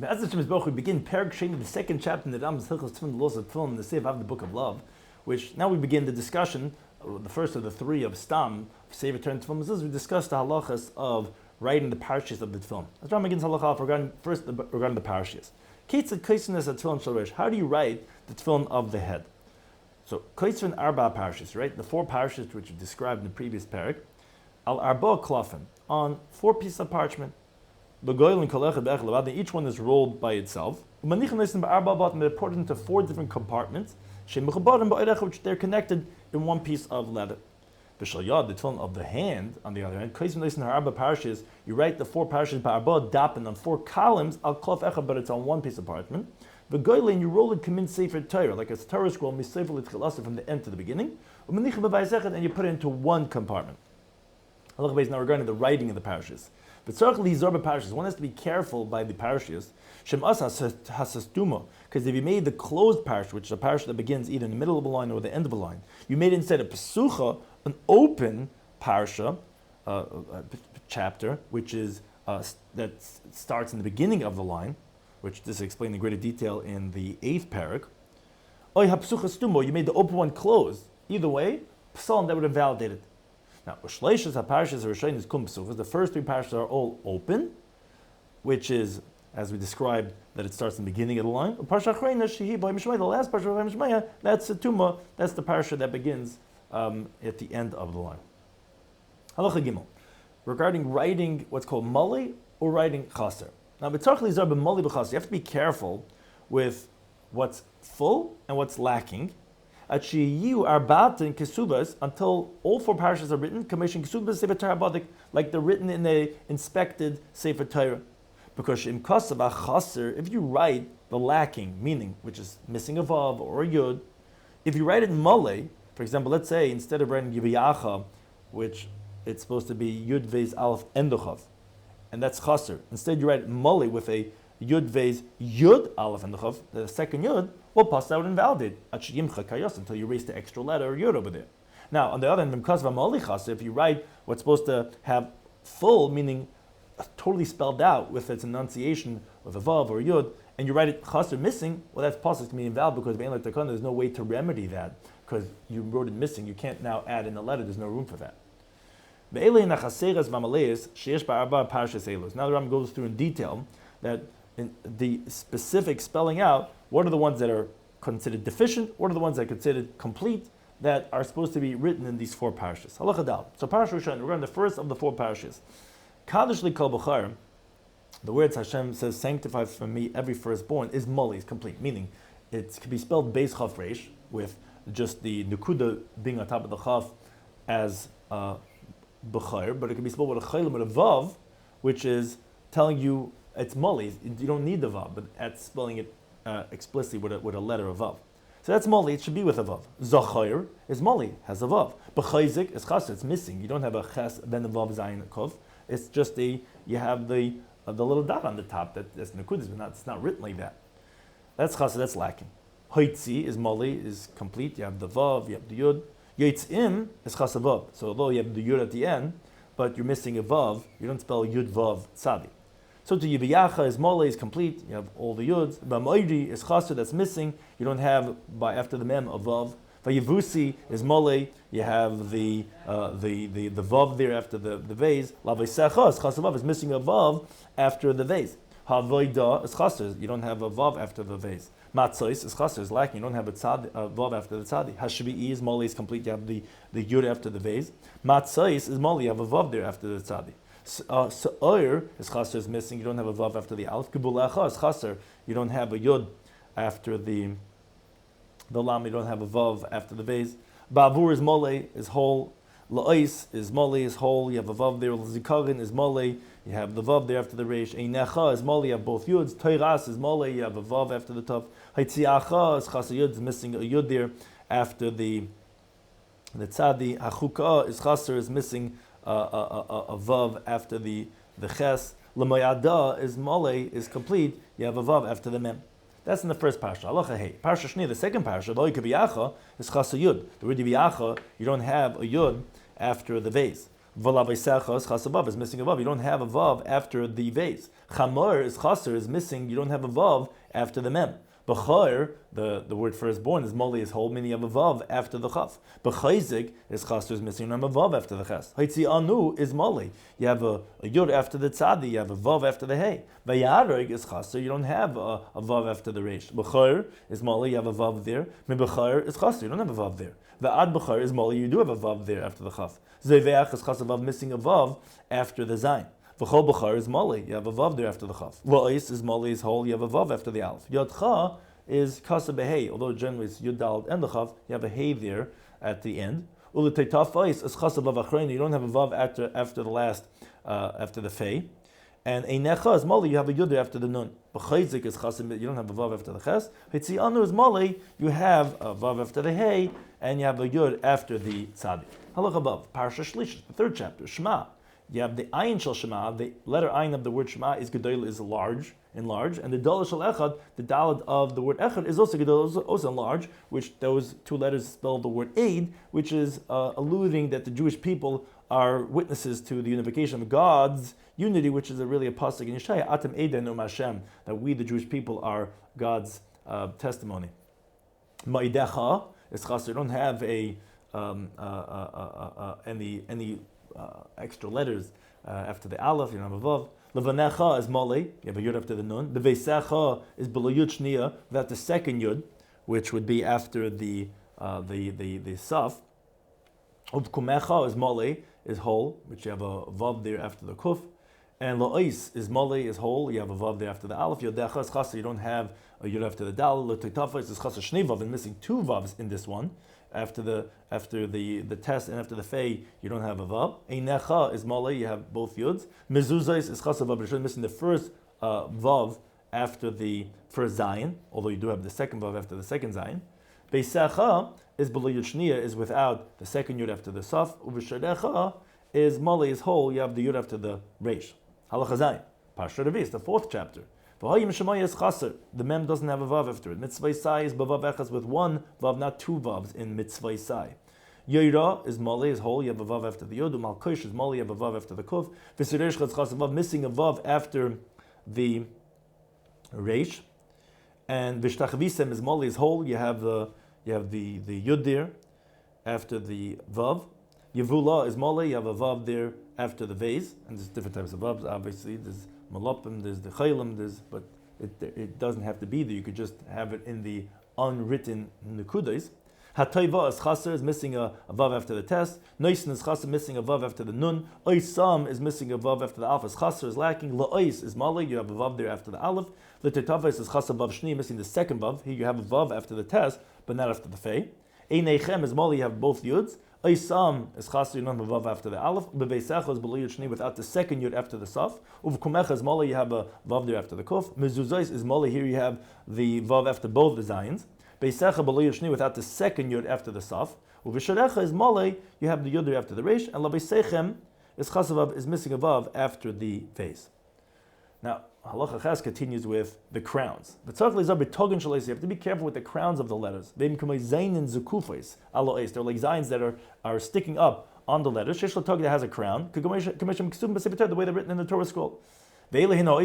As we begin Perek Sheni, the second chapter in the Rambam's Hilchos Tefillin, the laws of Tefillin, the Sefer of the Book of Love, which now we begin the discussion, the first of the three of Stam, Sefer, Torah, and Tefillin Mezuzah. We discussed the halachas of writing the parashas of the Tefillin. As Rambam begins halacha regarding the parashas. Ketzad Kaisenes Tefillin Shel Reish. How do you write the Tefillin of the head? So Kaisrin Arba parashas, right? The four parashas which we described in the previous Perek, Al Arba Klafim, on 4 pieces of parchment. Each one is rolled by itself. They're put into 4 different compartments, which they're connected in one piece of leather. The tefillin of the hand, on the other hand, you write the 4 parashas on 4 columns, but it's on one piece of parchment. The goylein, you roll it kamin Sefer Torah, like a Torah scroll, from the end to the beginning, and you put it into one compartment. Now regarding the writing of the parashas. But one has to be careful by the parashas, because if you made the closed parasha, which is a parasha that begins either in the middle of a line or the end of a line, you made instead a pesucha, an open parasha, chapter, which is that starts in the beginning of the line, which this is explained in greater detail in the 8th parak. You made the open one closed. Either way, psalm that would have validated. Now, the first 3 parashas are all open, which is, as we described, that it starts in the beginning of the line. The last parasha of Mishneh, that's the Tumah, that's the parasha that begins at the end of the line. Halacha Gimel, regarding writing what's called mali or writing chaser. Now, you have to be careful with what's full and what's lacking. Until all 4 parashas are written, like they're written in a inspected Sefer Torah. Because if you write the lacking, meaning which is missing a vav or a yud, if you write it in male, for example, let's say instead of writing yivayacha, which it's supposed to be yud vez aleph endochav, and that's chaser. Instead, you write it male with a yud vez yud aleph endochav, the second yud. Well, pass out invalidate until you erase the extra letter or yud over there. Now, on the other hand, if you write what's supposed to have full, meaning totally spelled out with its enunciation with a vav or a yud, and you write it chaser missing, well, that's possible to be invalid because there's no way to remedy that because you wrote it missing. You can't now add in a letter. There's no room for that. Now the Rambam goes through in detail that in the specific spelling out, what are the ones that are considered deficient, what are the ones that are considered complete, that are supposed to be written in these 4 parashas. Halacha Dal. So parasha Rishon, we're on the first of the 4 parashas. Kadosh li kol b'char, the words Hashem says, sanctify for me every firstborn, is mali, is complete, meaning it can be spelled beis chaf reish, with just the nukuda being on top of the chaf as b'char, but it can be spelled with a chaylim, with a vav, which is telling you it's mali. You don't need the vav, but at spelling it explicitly with a letter of vav. So that's mali, it should be with a vav. Zachayr is mali, has a vav. B'chayzik is chaser, it's missing. You don't have a ches, then the vav zayin kov. It's just you have the little dot on the top that's nekudas, but it's not written like that. That's chaser, that's lacking. Hoitzi is mali, is complete. You have the vav, you have the yud. Yitzim is chaser vav. So although you have the yud at the end, but you're missing a vav, you don't spell yud vav tzadi. So to Yivayacha is mole is complete. You have all the yuds. Ba'moidi is chaser, that's missing. You don't have after the mem a vav. Vayivusi is mole. You have the vav there after the vase. Lavaisecha is chaser vav, is missing a vav after the vase. Havoida is chaser. You don't have a vav after the vase. Matzos is chaser, is lacking. You don't have a vav after the tzadi. Hashvi'i is mole, is complete. You have the yud after the vase. Matzos is mole. You have a vav there after the tzadi. Sa'ir is chaser, is missing. You don't have a vav after the alf. Kibulecha is chaser. You don't have a yud after the lam. You don't have a vav after the vase. Ba'avur is mole, is whole. La'is is mole, is whole. You have a vav there. Zikarin is mole. You have the vav there after the reish. Einecha is mole. You have both yuds. Toiras is mole. You have a vav after the tav. Haitziacha is chaser yud, is missing a yud there after the tzadi. Hachuka is chaser, is missing a vav after the ches. L'mayada is mole, is complete. You have a vav after the mem. That's in the first parasha. Halacha hey. Parasha Shni, the second parasha, lo yikaviyacha is chasa yud. The word yiviyacha, you don't have a yud after the vase. V'laveisecha is chas a vav, is missing a vav. You don't have a vav after the vase. Chamor is chaser, is missing. You don't have a vav after the mem. B'chayr, the word firstborn, is moli, is whole, meaning you have a vav after the chaf. B'chayzik is chaser, is missing. You don't have a vav after the ches. Haitzi anu is moli. You have a yud after the tzadi. You have a vav after the hey. V'yareg is chaser. You don't have a vav after the reish. B'chayr is moli. You have a vav there. B'chayr is chaser. You don't have a vav there. V'ad b'chayr is moli. You do have a vav there after the chaf. Zeveach is chas a vav, missing a vav after the zayin. V'chol b'char is moli. You have a vav there after the chaf. Lo'is is moli, is whole. You have a vav after the aleph. Yodcha is kasa behei. Although generally it's yud daled and the chaf, you have a hey there at the end. U'leteitafais is chas a vav achrein. You don't have a vav after the last after the fei. And einecha is moli. You have a yud there after the nun. B'chayzik is chas. You don't have a vav after the ches. Hitzianu is moli. You have a vav after the hey, and you have a yud after the tzadi. Halach above, Parsha Shlish, the third chapter, Shema. You have the ayin shel Shema, the letter ayin of the word Shema is gedol, is large, enlarged, and the dalad shel echad, the dalad of the word echad is also gedol, also enlarged, which those two letters spell the word aid, which is alluding that the Jewish people are witnesses to the unification of God's unity, which is really a pasuk in Yeshaya, Atem Eidenu Hashem, that we, the Jewish people, are God's testimony. Ma'idecha is chasr. You don't have any extra letters after the aleph. You don't have a vav. Levanecha is moli. You have a yud after the nun. The veisecha is below yud shniya, without the second yud, which would be after the saf. Uvkumecha is moli, is whole, which you have a vav there after the kuf. And lo'is is moli, is whole. You have a vav there after the aleph. Yodecha is chasa. You don't have a yud after the dal. L'toitafos is chasa shnei vav, and missing two vavs in this one. After the test and after the fei, you don't have a vav. Einecha is moli. You have both yuds. Mezuzah is chasa vav. You're missing the first vav after the first zayin, although you do have the second vav after the second zayin. Beisecha is below yud shniya, is without the second yud after the saf. Uveshadecha is moli, is whole. You have the yud after the reish. Halacha zayin. Parsha Rabbi is the fourth chapter. V'hayim shemaya is chaser. The mem doesn't have a vav after it. Mitzvah sai is bavav echas with one vav, not two vavs in mitzvah sai. Yoira is mali, is whole. You have a vav after the yod. Malkosh is mali. You have a vav after the kuf. V'siresh chas chas vav, missing a vav after the reish. And v'shtachvisem is mali, is whole. You have the yud there after the vav. Yevula is mali. You have a vav there after the vase. And there's different types of vavs. Obviously, there's malopim, there's the chaylim, but it doesn't have to be there. You could just have it in the unwritten nekudas. Hatayva is chaser, is missing a vav after the test. Noisin is chaser, missing a vav after the nun. Oisam is missing a vav after the alpha. Chaser is lacking. La'ois is mali, you have a vav there after the aleph. L'tetavais is chaser vav shni, missing the second vav. Here you have a vav after the test, but not after the fei. Einechem is mali, you have both yuds. Oisam is chaser, you don't have a vav after the aleph. Bebeisecha is below yud shni without the second yud after the saf. Uvkumecha is mali, you have a vav there after the kuf. Mezuzah is mali, here you have the vav after both the zayins. Beisecha below yud shni without the second yud after the saf. Uvisharecha is mali, you have the yud there after the reish. And labeisechem is chasavav, is missing a vav after the vase. Now, halacha ches continues with the crowns. You have to be careful with the crowns of the letters. They're like zayins that are sticking up on the letters. Shesh l'tog that has a crown. The way they're written in the Torah scroll. Now,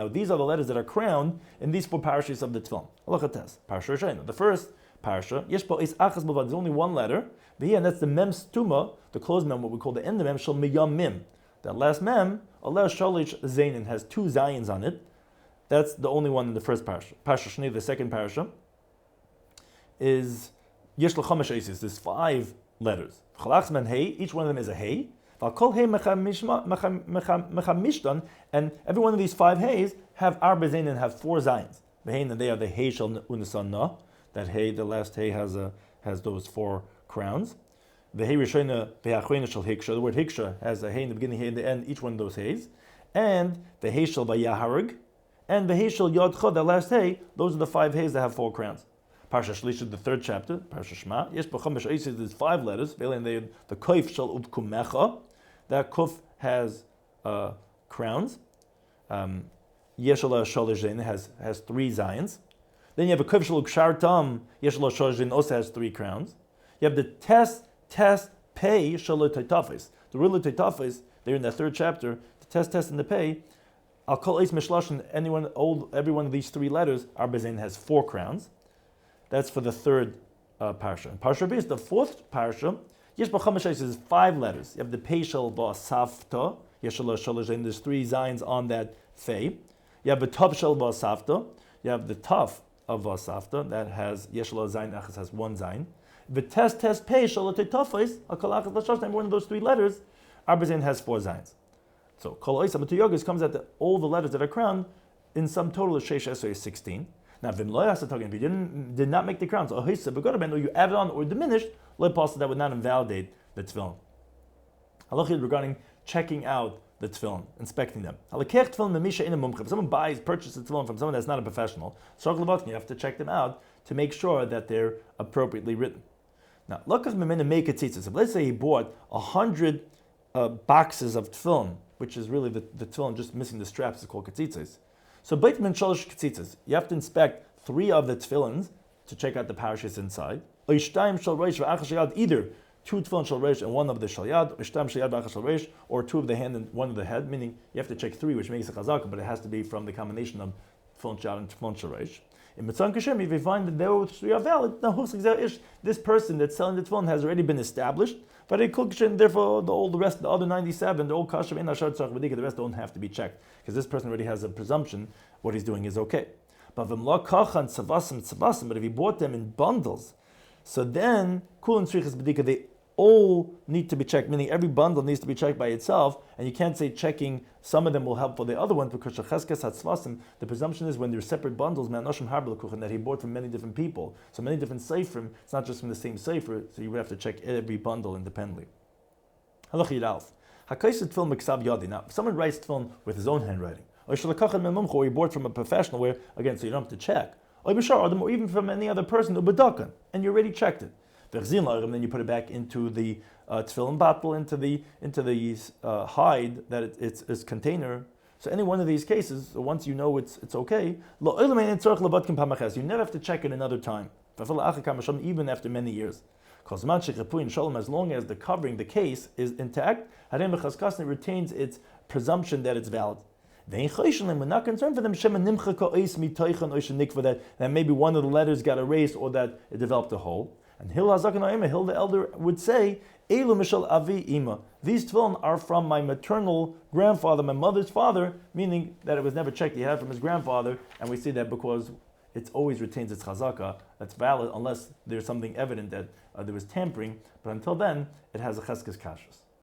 these are the letters that are crowned in these four parashas of the Tefillin. Halacha tes. Parsha Rishayna. The first parasha, there's only one letter, and that's the mem stuma, the closed mem, what we call the end of mem, shel miyam mim. That last mem, Allah Shalish Zainin, has two zayins on it. That's the only one in the first parasha. Parasha Shnei, the second parasha, is Yesh L'Chamesh Eisis. There's 5 letters. Chalach men hey, each one of them is a hey. Kol hey mechamishtan, and every one of these 5 heys have arba zayin, have 4 zayins. And they are the hey shel unasan na. That hey, the last hey has those 4 crowns. The hey rishona be'achrona shel hiksha. The word hiksha has a hey in the beginning, hey in the end. Each one of those heys, and the hey shel vayaharag, and the hey shel yodcha. The last hey. Those are the 5 heys that have 4 crowns. Parsha Shlish, the third chapter. Parsha Shema. Yes, b'chamesh eisis. There's 5 letters. And the koif shel udkumecha. That kuf has crowns. Yeshla Sholizhin has 3 zayins. Then you have a kuf shel ukshartam. Yeshla Sholizhin also has 3 crowns. You have the test, pei shelo teitafis. The real teitafis, they're in the third chapter, the test in the pei, I'll call Eis Mishlashin, every one of these three letters, Arbazain has 4 crowns. That's for the third parsha. And Parsha Rabbi is the fourth parsha. Yesh B'chamash is 5 letters. You have the pei shel ba'safta, yesh shelo sholosh, and there's 3 zayins on that fei. You have the tav shel ba'safta. You have the tav of ba'safta that has yesh shelo zayin achas, has 1 zayin. The test pei shel teitafis, akalachas l'shosh, every one of those 3 letters, Arbazain has 4 zayins. So Kol Oisam Yogas comes at all the letters that are crowned in sum total of Sheish Esrei is 16. Now, if you did not make the crowns, or you added on or diminished, that would not invalidate the tefillin. Halachid regarding checking out the tefillin, inspecting them. If someone purchases a tefillin from someone that's not a professional, you have to check them out to make sure that they're appropriately written. Now, let's say he bought 100 boxes of tefillin, which is really the tefillin just missing the straps, is called ketzitzes. So beit min shalosh ketzitzes, you have to inspect 3 of the tefillins to check out the parashas inside. Either 2 tefillin shal reish and 1 of the shal yad, or 2 of the hand and 1 of the head, meaning you have to check 3, which makes a chazaka, but it has to be from the combination of tefillin shal and tefillin shal reish. In Mitzvah Kashem, if you find that those 3 are valid, now this person that's selling the tefillin has already been established, but therefore all the rest, the other 97, the old kashem in ashar tzarich b'dika, the rest don't have to be checked, because this person already has a presumption what he's doing is okay. But if he bought them in bundles, so then kulin tzrichas b'dika, they all need to be checked, meaning every bundle needs to be checked by itself, and you can't say checking some of them will help for the other one, because the presumption is when they're separate bundles, that he bought from many different people, so many different seferim, it's not just from the same sefer, so you would have to check every bundle independently. Now, if someone writes tefillin with his own handwriting, or he bought from a professional, where, again, so you don't have to check, or even from any other person, and you already checked it. Then you put it back into the tefillin bottle, into the hide that it's container. So any one of these cases, once you know it's okay, you never have to check it another time, even after many years. As long as the covering, the case, is intact, it retains its presumption that it's valid. We're not concerned for them that maybe one of the letters got erased or that it developed a hole. And Hil the elder would say, Elu mishal avi ima. These tefillin are from my maternal grandfather, my mother's father, meaning that it was never checked. He had it from his grandfather, and we see that because it always retains its chazaka. That's valid unless there's something evident that there was tampering. But until then, it has a cheskes kashus.